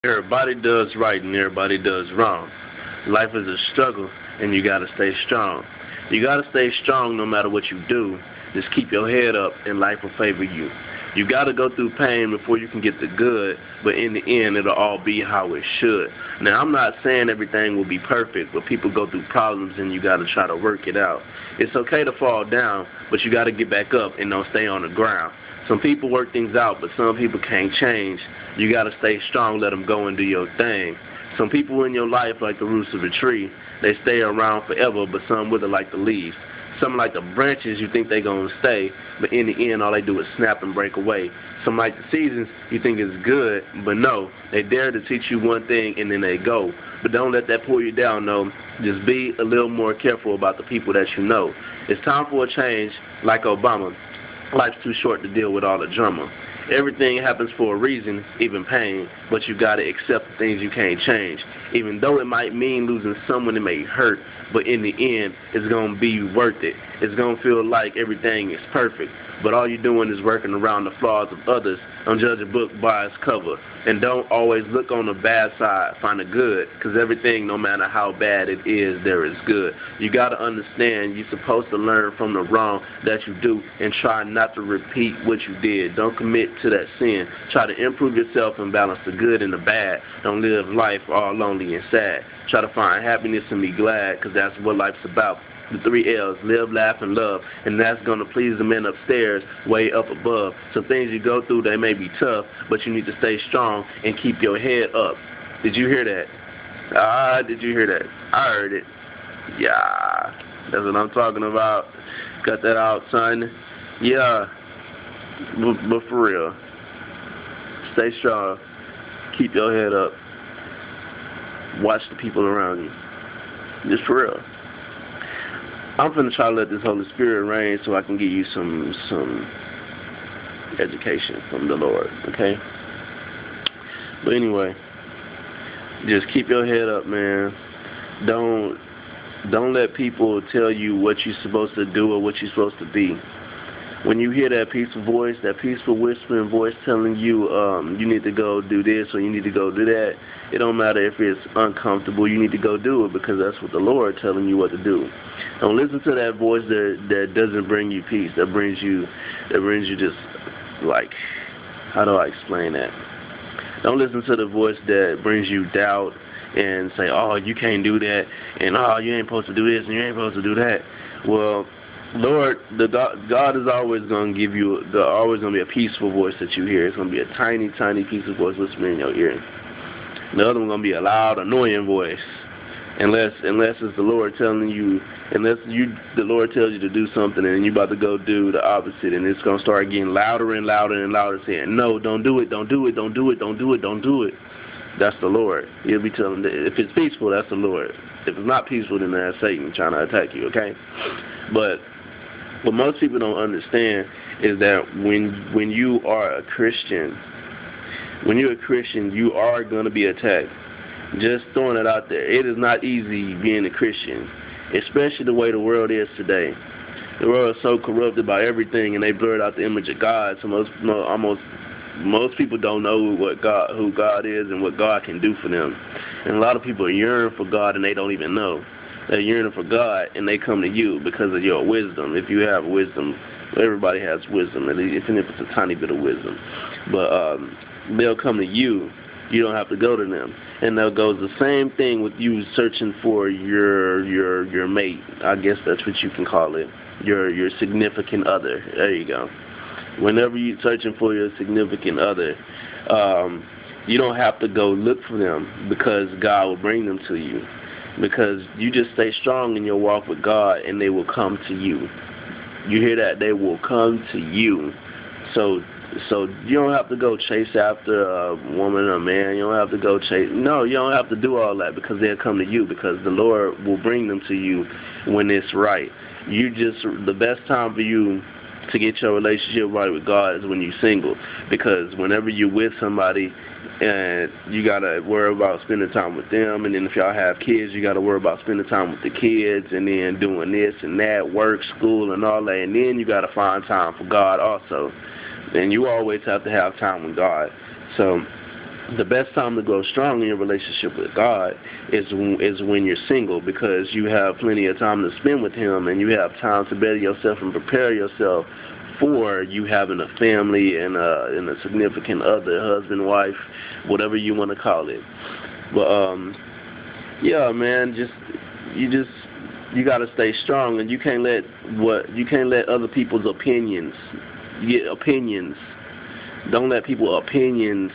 Everybody does right and everybody does wrong. Life is a struggle and you gotta stay strong. You gotta stay strong no matter what you do. Just keep your head up and life will favor you. You gotta go through pain before you can get the good, but in the end it'll all be how it should. Now I'm not saying everything will be perfect, but people go through problems and you gotta try to work it out. It's okay to fall down, but you gotta get back up and don't stay on the ground. Some people work things out, but some people can't change. You got to stay strong, let them go and do your thing. Some people in your life, like the roots of a tree, they stay around forever, but some wither like the leaves. Some like the branches, you think they're going to stay, but in the end, all they do is snap and break away. Some like the seasons, you think it's good, but no, they dare to teach you one thing and then they go. But don't let that pull you down, no. Just be a little more careful about the people that you know. It's time for a change, like Obama. Life's too short to deal with all the drama. Everything happens for a reason, even pain, but you gotta accept the things you can't change. Even though it might mean losing someone, it may hurt, but in the end, it's gonna be worth it. It's gonna feel like everything is perfect, but all you're doing is working around the flaws of others. Don't judge a book by its cover, and don't always look on the bad side. Find the good, because everything, no matter how bad it is, there is good. You gotta understand you're supposed to learn from the wrong that you do and try not to repeat what you did. Don't commit to that sin. Try to improve yourself and balance the good and the bad. Don't live life all lonely and sad. Try to find happiness and be glad, because that's what life's about. The 3 L's, live, laugh, and love, and that's going to please the men upstairs, way up above. So things you go through, they may be tough, but you need to stay strong and keep your head up. Did you hear that? Did you hear that? I heard it. Yeah, that's what I'm talking about. Cut that out, son. Yeah, but for real, stay strong. Keep your head up. Watch the people around you. Just for real. I'm finna try to let this Holy Spirit reign so I can give you some education from the Lord, okay? But anyway, just keep your head up, man. Don't let people tell you what you're supposed to do or what you're supposed to be. When you hear that peaceful voice, that peaceful whispering voice telling you you need to go do this or you need to go do that, it don't matter if it's uncomfortable, you need to go do it because that's what the Lord telling you what to do. Don't listen to that voice that doesn't bring you peace, that brings you just like, how do I explain that? Don't listen to the voice that brings you doubt and say, oh, you can't do that, and oh, you ain't supposed to do this and you ain't supposed to do that. Well, Lord, God is always going to give you, always going to be a peaceful voice that you hear. It's going to be a tiny, tiny peaceful voice whispering in your ear. The other one's going to be a loud, annoying voice. Unless it's the Lord telling you, the Lord tells you to do something and you're about to go do the opposite, and it's going to start getting louder and louder and louder, saying, no, don't do it, don't do it, don't do it, don't do it, don't do it. That's the Lord. He'll be telling, if it's peaceful, that's the Lord. If it's not peaceful, then that's Satan trying to attack you, okay? But what most people don't understand is that when you are a Christian, you are going to be attacked. Just throwing it out there. It is not easy being a Christian, especially the way the world is today. The world is so corrupted by everything, and they blurred out the image of God. So most people don't know who God is and what God can do for them. And a lot of people yearn for God, and they don't even know. They're yearning for God, and they come to you because of your wisdom. If you have wisdom, everybody has wisdom, even if it's a tiny bit of wisdom. But they'll come to you. You don't have to go to them. And that goes the same thing with you searching for your mate. I guess that's what you can call it. Your significant other. There you go. Whenever you're searching for your significant other, you don't have to go look for them because God will bring them to you. Because you just stay strong in your walk with God, and they will come to you. You hear that? They will come to you. So you don't have to go chase after a woman or a man. You don't have to go chase. No, you don't have to do all that because they'll come to you because the Lord will bring them to you when it's right. The best time for you to get your relationship right with God is when you're single, because whenever you're with somebody, and you got to worry about spending time with them, and then if y'all have kids, you got to worry about spending time with the kids, and then doing this and that, work, school, and all that, and then you got to find time for God also. And you always have to have time with God. So the best time to grow strong in your relationship with God is when you're single, because you have plenty of time to spend with Him, and you have time to better yourself and prepare yourself for you having a family and a significant other, husband, wife, whatever you want to call it. But yeah, man, you gotta stay strong, and you can't let other people's opinions get opinions. Don't let people's opinions.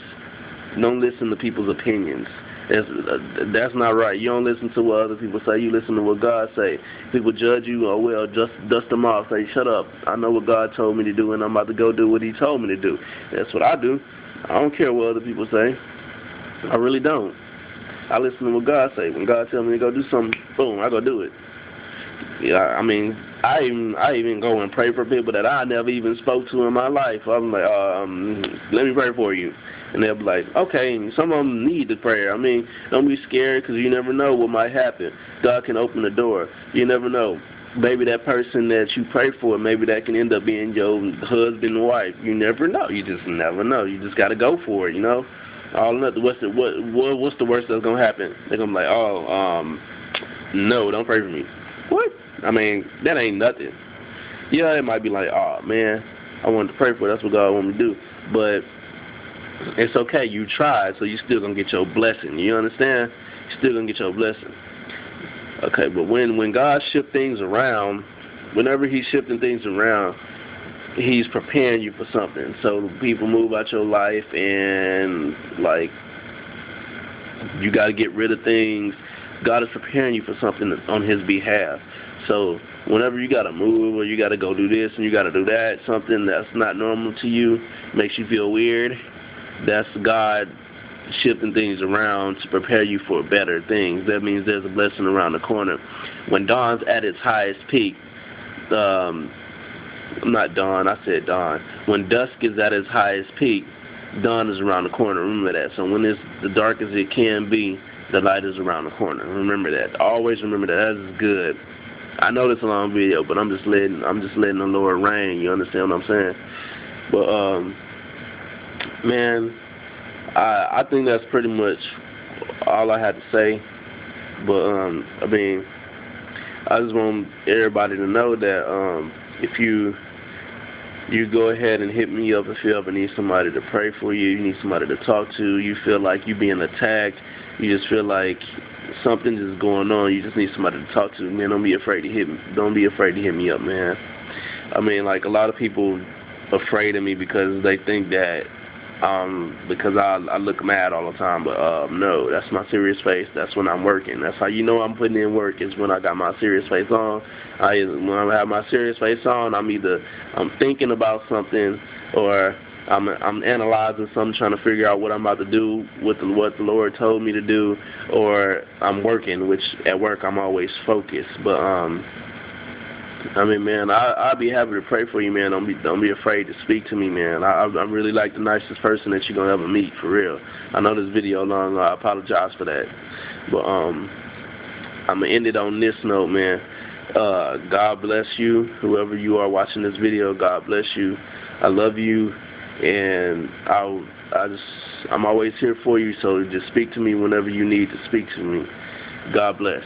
Don't listen to people's opinions. That's not right. You don't listen to what other people say. You listen to what God say. People judge you, oh well, just dust them off. Say, shut up. I know what God told me to do, and I'm about to go do what He told me to do. That's what I do. I don't care what other people say. I really don't. I listen to what God say. When God tells me to go do something, boom, I go do it. Yeah, I mean, I even go and pray for people that I never even spoke to in my life. I'm like, let me pray for you. And they'll be like, okay, and some of them need the prayer. I mean, don't be scared, because you never know what might happen. God can open the door. You never know. Maybe that person that you pray for, maybe that can end up being your husband and wife. You never know. You just never know. You just got to go for it, you know. What's the worst that's going to happen? They're going to be like, no, don't pray for me. What? I mean, that ain't nothing. Yeah, it might be like, oh, man, I wanted to pray for it. That's what God wanted me to do. But it's okay. You tried, so you still going to get your blessing. You understand? You still going to get your blessing. Okay, but when God shifts things around, whenever He's shifting things around, He's preparing you for something. So people move out your life, and, like, you got to get rid of things. God is preparing you for something on His behalf. So whenever you got to move, or you got to go do this and you got to do that, something that's not normal to you, makes you feel weird, that's God shifting things around to prepare you for better things. That means there's a blessing around the corner. When dawn's at its highest peak, not dawn, I said dawn. When dusk is at its highest peak, dawn is around the corner. Remember that. So when it's the darkest it can be, the light is around the corner. Remember that. Always remember that. That is good. I know this is a long video, but I'm just letting the Lord reign. You understand what I'm saying? But man, I think that's pretty much all I had to say. But I mean, I just want everybody to know that if you go ahead and hit me up if you ever need somebody to pray for you, you need somebody to talk to, you feel like you're being attacked, you just feel like something is going on, you just need somebody to talk to, man, don't be afraid to hit me up, man. I mean, like, a lot of people afraid of me because they think that because I look mad all the time, but no, that's my serious face. That's when I'm working. That's how you know I'm putting in work, is when I got my serious face on. When I have my serious face on, I'm thinking about something, or I'm analyzing something, trying to figure out what I'm about to do, what the Lord told me to do, or I'm working, which at work I'm always focused. But I mean, man, I'd be happy to pray for you, man. Don't be afraid to speak to me, man. I'm really like the nicest person that you're gonna ever meet, for real. I know this video long. I apologize for that, but I'm gonna end it on this note, man. God bless you, whoever you are watching this video. God bless you. I love you, and I'm always here for you. So just speak to me whenever you need to speak to me. God bless.